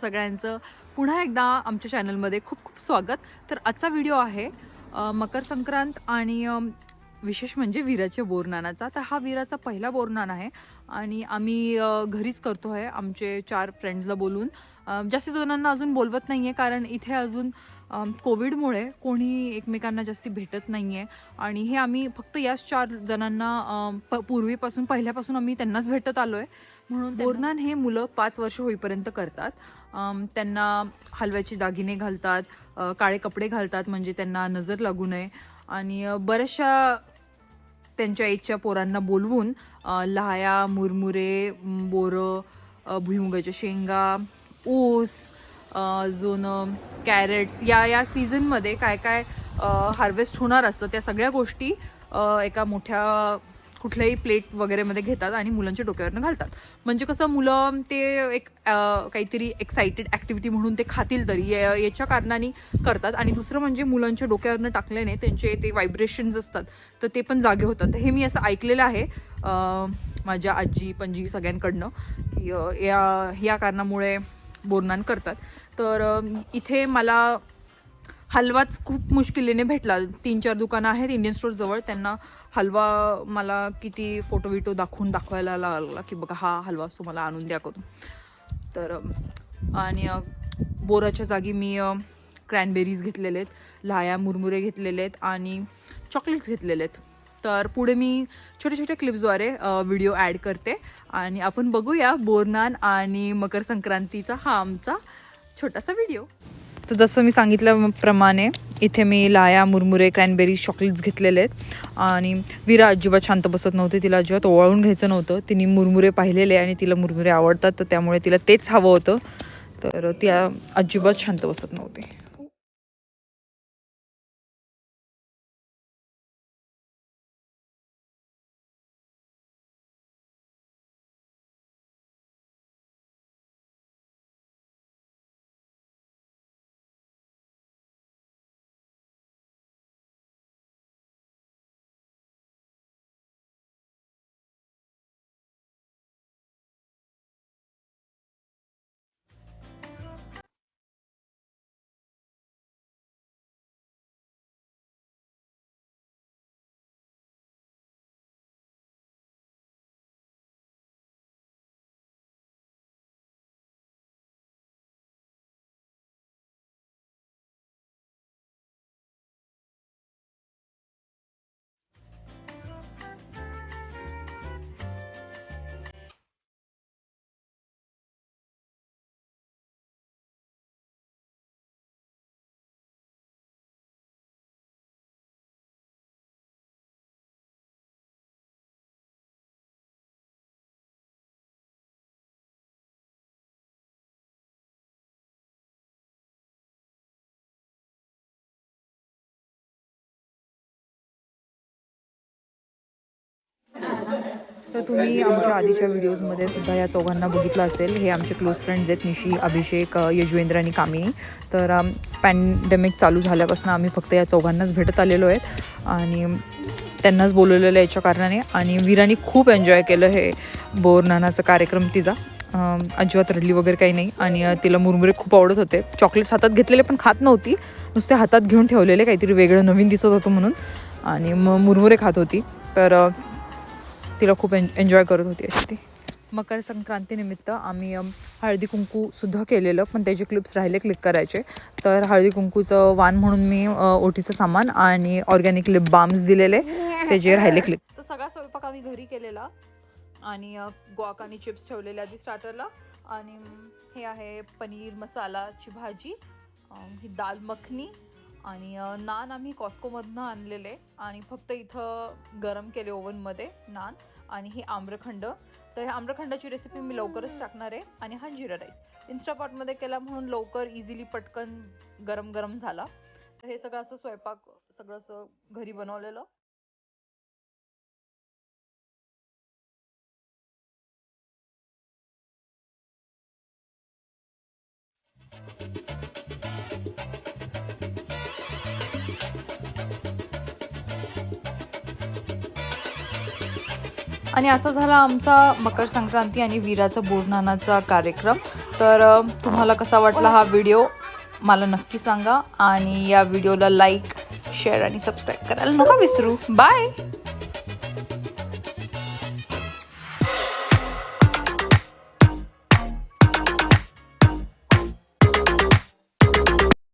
सगळ्यांचं पुन्हा एकदा आमच्या चॅनलमध्ये खूप खूप स्वागत। तर आजचा व्हिडिओ आहे मकर संक्रांत आणि विशेष म्हणजे वीराच्या बोरनानाचा। तर हा वीराचा पहिला बोरनान आहे आणि आम्ही घरीच करतो आहे आमचे 4 फ्रेंड्सला बोलून। जास्त जणांना अजून बोलवत नाही आहे कारण इथे अजून कोविडमुळे कोणी एकमेकांना जास्ती भेटत नाही आहे आणि हे आम्ही फक्त याच 4 जणांना पूर्वीपासून पहिल्यापासून आम्ही त्यांनाच भेटत आलो आहे। म्हणून बोरनान हे मुलं 5 वर्ष होईपर्यंत करतात। त्यांना हलव्याचे दागिने घालतात, काळे कपडे घालतात म्हणजे त्यांना नजर लागू नये आणि बऱ्याचशा त्यांच्या एजच्या पोरांना बोलवून लाह्या, मुरमुरे, बोरं, भुईमुगाच्या शेंगा, ऊस, अजून कॅरेट्स या सीझनमध्ये काय काय हार्वेस्ट होणार असतं त्या सगळ्या गोष्टी एका मोठ्या कुठल्याही प्लेट वगैरेमध्ये घेतात आणि मुलांच्या डोक्यावरनं घालतात। म्हणजे कसं मुलं ते एक काहीतरी एक्साइटेड ॲक्टिव्हिटी म्हणून ते खातील तरी याच्या कारणाने करतात। आणि दुसरं म्हणजे मुलांच्या डोक्यावरनं टाकल्याने त्यांचे ते व्हायब्रेशन्स असतात तर ते पण जागे होतात। हे मी असं ऐकलेलं आहे माझ्या आजी पणजी सगळ्यांकडनं की या कारणामुळे बोरनान करतात। तर इथे मला हलवाच खूप मुश्किलीने भेटला। 3-4 दुकानं आहेत इंडियन स्टोर जवळ, त्यांना हलवा मला किती फोटो विटो दाखवायला लागला की बघा हा हलवा असतो, मला आणून द्या करून। तर आणि बोराच्या जागी मी क्रॅनबेरीज घेतलेले आहेत, लाह्या मुरमुरे घेतलेले आहेत आणि चॉकलेट्स घेतलेले आहेत। तर पुढे मी छोट्या छोट्या क्लिप्सद्वारे व्हिडिओ ॲड करते आणि आपण बघूया बोरनान आणि मकर संक्रांतीचा हा आमचा छोटासा व्हिडिओ। तर जसं मी सांगितल्याप्रमाणे इथे मी लाया, मुरमुरे, क्रॅनबेरीज, चॉकलेट्स घेतलेले आहेत आणि वीरा अजिबात शांत बसत नव्हती, तिला अजिबात ओवाळून घ्यायचं नव्हतं। तिने मुरमुरे पाहिलेले आणि तिला मुरमुरे आवडतात तर त्यामुळे तिला तेच हवं होतं, तर ती अजिबात शांत बसत नव्हती। तर तुम्ही आमच्या आधीच्या व्हिडिओजमध्ये सुद्धा या चौघांना बघितलं असेल। हे आमचे क्लोज फ्रेंड्स आहेत, निशी, अभिषेक, यजुवेंद्र आणि कामिनी। तर पॅन्डेमिक चालू झाल्यापासून आम्ही फक्त या चौघांनाच भेटत आलेलो आहेत आणि त्यांनाच बोलवलेलं याच्या कारणाने। आणि वीराने खूप एन्जॉय केलं हे बोरनानाचा कार्यक्रम तिचा, अजिबात रडली वगैरे काही नाही आणि तिला मुरमुरे खूप आवडत होते। चॉकलेट्स हातात घेतलेले पण खात नव्हती, नुसते हातात घेऊन ठेवलेले, काहीतरी वेगळं नवीन दिसत होतं म्हणून, आणि मग मुरमुरे खात होती। तर तिला खूप एन्जॉय करत होती अशी ती। मकर संक्रांतीनिमित्त आम्ही हळदी कुंकूसुद्धा केलेलं, पण त्याचे क्लिप्स राहिले क्लिक करायचे। तर हळदी कुंकूचं वाण म्हणून मी ओटीचं सामान आणि ऑर्गॅनिक लिप बाम्स दिलेले, त्याचे राहिले क्लिक। तर सगळा स्वयंपाक आम्ही घरी केलेला आणि गुआक आणि चिप्स ठेवलेले आधी स्टार्टरला, आणि हे आहे पनीर मसालाची भाजी, ही दाल मखनी आणि नान आम्ही कॉस्कोमधनं आणलेले आणि फक्त इथं गरम केले ओव्हनमध्ये नान, आणि ही आम्रखंड। तर ह्या आम्रखंडाची रेसिपी मी लवकरच टाकणार आहे। आणि हा जिरा राईस इन्स्टापॉटमध्ये केला म्हणून लवकर इझिली पटकन गरम गरम झाला। तर हे सगळं असं स्वयंपाक सगळं असं घरी बनवलेलं। आणि असा झाला आमचा मकर संक्रांती आणि वीराचा बोरनानाचा कार्यक्रम. तर तुम्हाला कसा वाटला हा व्हिडिओ मला नक्की सांगा आणि या व्हिडिओला लाईक शेअर आणि सबस्क्राईब करायला नका विसरू. बाय.